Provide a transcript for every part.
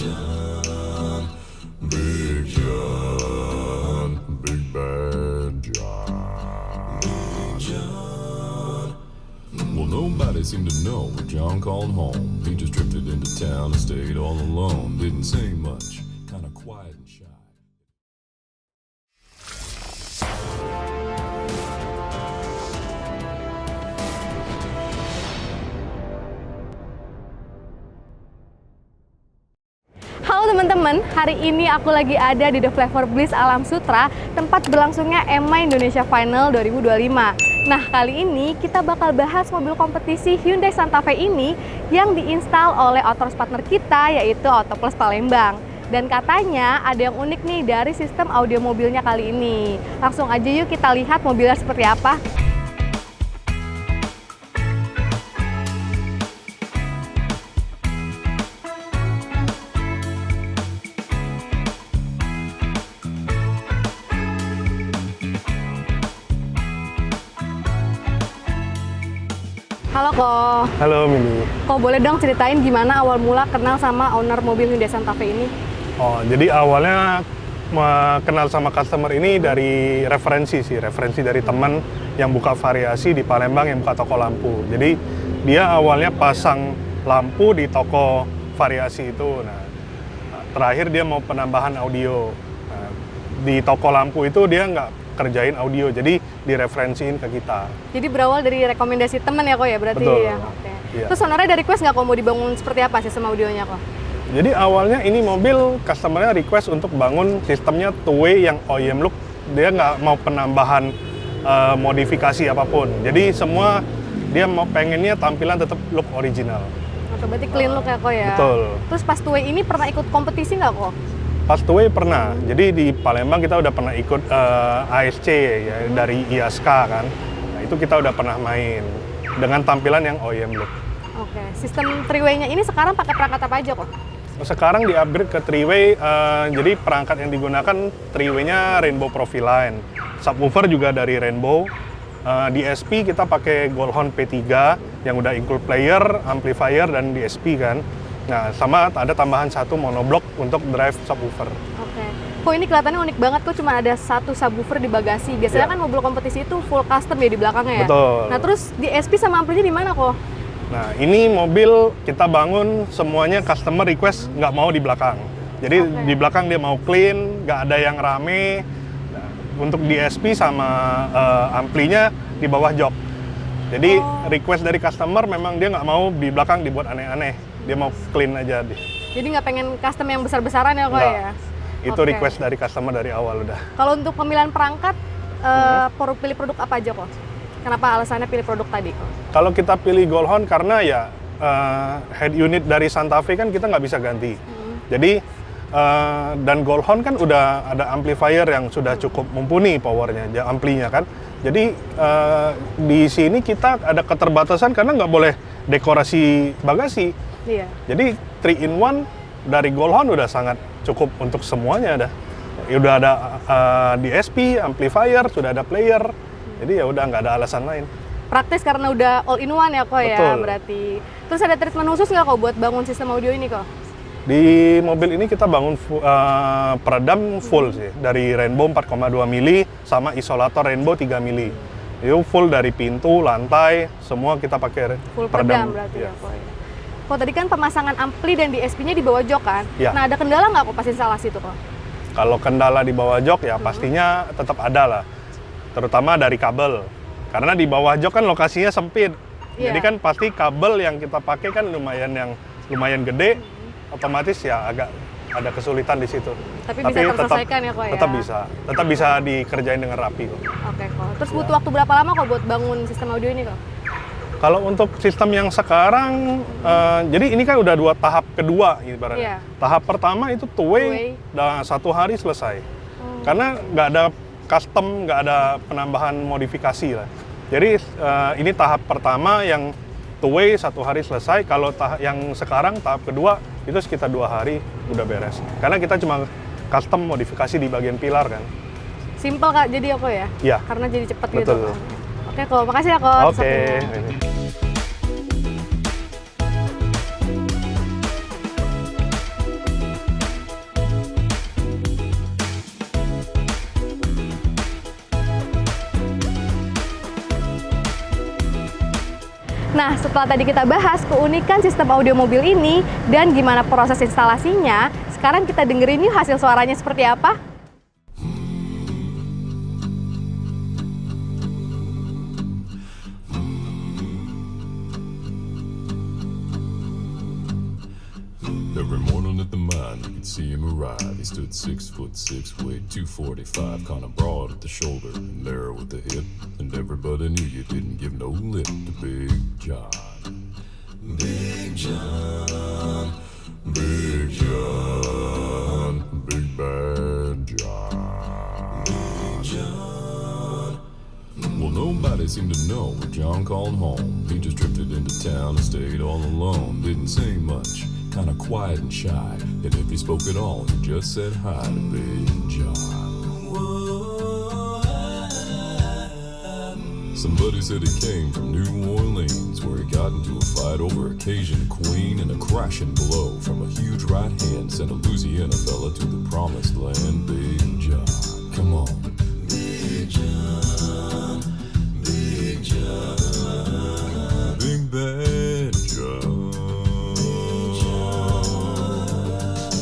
Big John, Big Bad John. Well, nobody seemed to know what John called home. He just drifted into town and stayed all alone. Didn't say much, kind of quiet and shy. Halo teman-teman, hari ini aku lagi ada di The Flavor Bliss Alam Sutera, tempat berlangsungnya EMA Indonesia Final 2025. Nah, kali ini kita bakal bahas mobil kompetisi Hyundai Santa Fe ini yang diinstal oleh Autors partner kita, yaitu Autoplus Palembang. Dan katanya ada yang unik nih dari sistem audio mobilnya kali ini. Langsung aja yuk kita lihat mobilnya seperti apa. Halo Ko. Halo Mimi. Ko, boleh dong ceritain gimana awal mula kenal sama owner mobil Hyundai Santa Fe ini? Oh, jadi awalnya kenal sama customer ini dari referensi dari teman yang buka variasi di Palembang yang buka toko lampu. Jadi dia awalnya pasang lampu di toko variasi itu. Nah, terakhir dia mau penambahan audio. Nah, di toko lampu itu dia nggak kerjain audio, jadi direferensiin ke kita. Jadi berawal dari rekomendasi teman ya Ko ya berarti? Betul. Ya? Oke. Iya. Terus ownernya ada request nggak Ko mau dibangun seperti apa sistem audionya Ko? Jadi awalnya ini mobil customer-nya request untuk bangun sistemnya two-way yang OEM look. Dia nggak mau penambahan modifikasi apapun. Jadi semua dia mau pengennya tampilan tetap look original. Oke, berarti clean look ya Ko ya? Betul. Terus pas two-way ini pernah ikut kompetisi nggak Ko? Pas two-way pernah. Jadi di Palembang kita udah pernah ikut ASC ya, dari IASK kan. Nah itu kita udah pernah main dengan tampilan yang OEM look. Oke, sistem three-way-nya ini sekarang pakai perangkat apa aja Ko? Sekarang di-upgrade ke three-way, jadi perangkat yang digunakan three-way-nya Rainbow Profiline. Subwoofer juga dari Rainbow. DSP kita pakai Goldhorn P3 yang udah include player, amplifier, dan DSP kan. Nah, sama ada tambahan satu monoblock untuk drive subwoofer. Oke. Kok ini kelihatannya unik banget kok cuma ada satu subwoofer di bagasi. Biasanya Ya. kan mobil kompetisi itu full custom ya di belakangnya ya? Betul. Nah terus DSP sama amplinya di mana kok? Nah, ini mobil kita bangun semuanya customer request nggak mau di belakang. Jadi Oke. di belakang dia mau clean, nggak ada yang rame. Nah, untuk DSP sama amplinya di bawah jok. Jadi request dari customer memang dia nggak mau di belakang dibuat aneh-aneh. Dia mau clean aja deh. Jadi nggak pengen custom yang besar-besaran ya kok Nggak. ya? Itu Oke. request dari customer dari awal udah. Kalau untuk pemilihan perangkat, pilih produk apa aja kok? Kenapa alasannya pilih produk tadi kok? Kalau kita pilih Goldhorn karena ya head unit dari Santa Fe kan kita nggak bisa ganti. Jadi dan Goldhorn kan udah ada amplifier yang sudah cukup mumpuni powernya, amplinya kan. Jadi di sini kita ada keterbatasan karena nggak boleh dekorasi bagasi. Iya. Jadi 3-in-1 dari Goldhorn udah sangat cukup untuk semuanya dah. Udah ada DSP, amplifier, sudah ada player. Jadi ya udah nggak ada alasan lain. Praktis karena udah all in one ya kok ya Betul. berarti. Terus ada treatment khusus nggak kok buat bangun sistem audio ini kok? Di mobil ini kita bangun peredam full sih, dari Rainbow 4,2 mili sama isolator Rainbow 3 mili. Itu full dari pintu, lantai, semua kita pakai Full peredam berarti ya kok ya. Kok tadi kan pemasangan ampli dan DSP-nya di bawah jok kan? Ya. Nah ada kendala nggak kok pas instalasi itu kok? Kalau kendala di bawah jok ya pastinya tetap ada lah, terutama dari kabel. Karena di bawah jok kan lokasinya sempit, Iya. jadi kan pasti kabel yang kita pakai kan lumayan gede, otomatis ya agak ada kesulitan di situ. Tapi bisa terselesaikan ya kok ya? Tetap bisa dikerjain dengan rapi kok. Oke kok. Terus butuh waktu berapa lama kok buat bangun sistem audio ini kok? Kalau untuk sistem yang sekarang, jadi ini kan udah dua kedua ibaratnya. Iya. Tahap pertama itu two-way, Two-way. dan 1 hari selesai. Karena nggak ada custom, nggak ada penambahan modifikasi lah. Jadi ini tahap pertama yang two-way 1 hari selesai. Kalau yang sekarang tahap kedua itu sekitar 2 hari udah beres. Karena kita cuma custom modifikasi di bagian pilar kan. Simple kak jadi apa ya? Iya. Karena jadi cepet Betul. gitu kan. Oke kok, makasih ya kok. atas Oke. waktunya. Nah, setelah tadi kita bahas keunikan sistem audio mobil ini dan gimana proses instalasinya, sekarang kita dengerin yuk hasil suaranya seperti apa. Every morning at the mine, you could see him arrive. He stood 6'6", weighed 245, kinda broad at the shoulder and narrow at the hip. And everybody knew you didn't give no lip to Big John. Big John, Big John, Big Bad John. Big John. Well, nobody seemed to know what John called home. He just drifted into town and stayed all alone. Didn't say much, kinda quiet and shy. And if he spoke at all, he just said hi to Big John. Somebody said he came from New Orleans, where he got into a fight over a Cajun queen, and a crashing blow from a huge right hand sent a Louisiana fella to the promised land. Big John, come on. Big John, Big John, Big Bad John.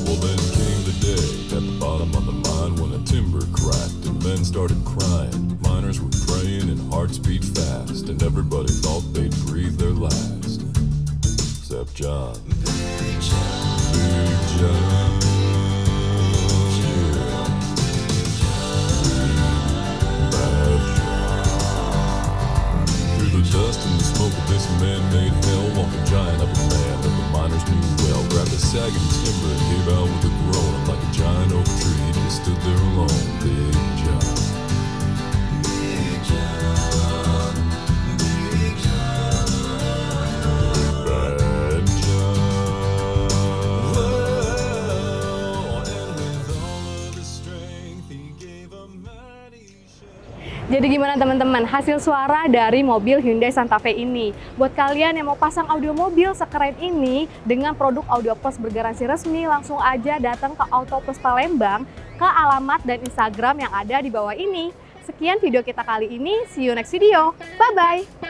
Well, then came the day at the bottom of the mine when a timber cracked and men started crying. Miners were praying and hearts beat fast, and everybody thought they'd breathe their last. Except John. Big John. Big John. Yeah. Bad John. Through the dust and the smoke of this man-made hell walked a giant of a man that the miners knew well. Grabbed a sagging timber and gave out with a groan, and like a giant oak tree he just stood there alone. Big John. Jadi gimana teman-teman hasil suara dari mobil Hyundai Santa Fe ini? Buat kalian yang mau pasang audio mobil sekeren ini dengan produk Audio Plus bergaransi resmi, langsung aja datang ke Auto Plus Palembang ke alamat dan Instagram yang ada di bawah ini. Sekian video kita kali ini, see you next video, bye-bye!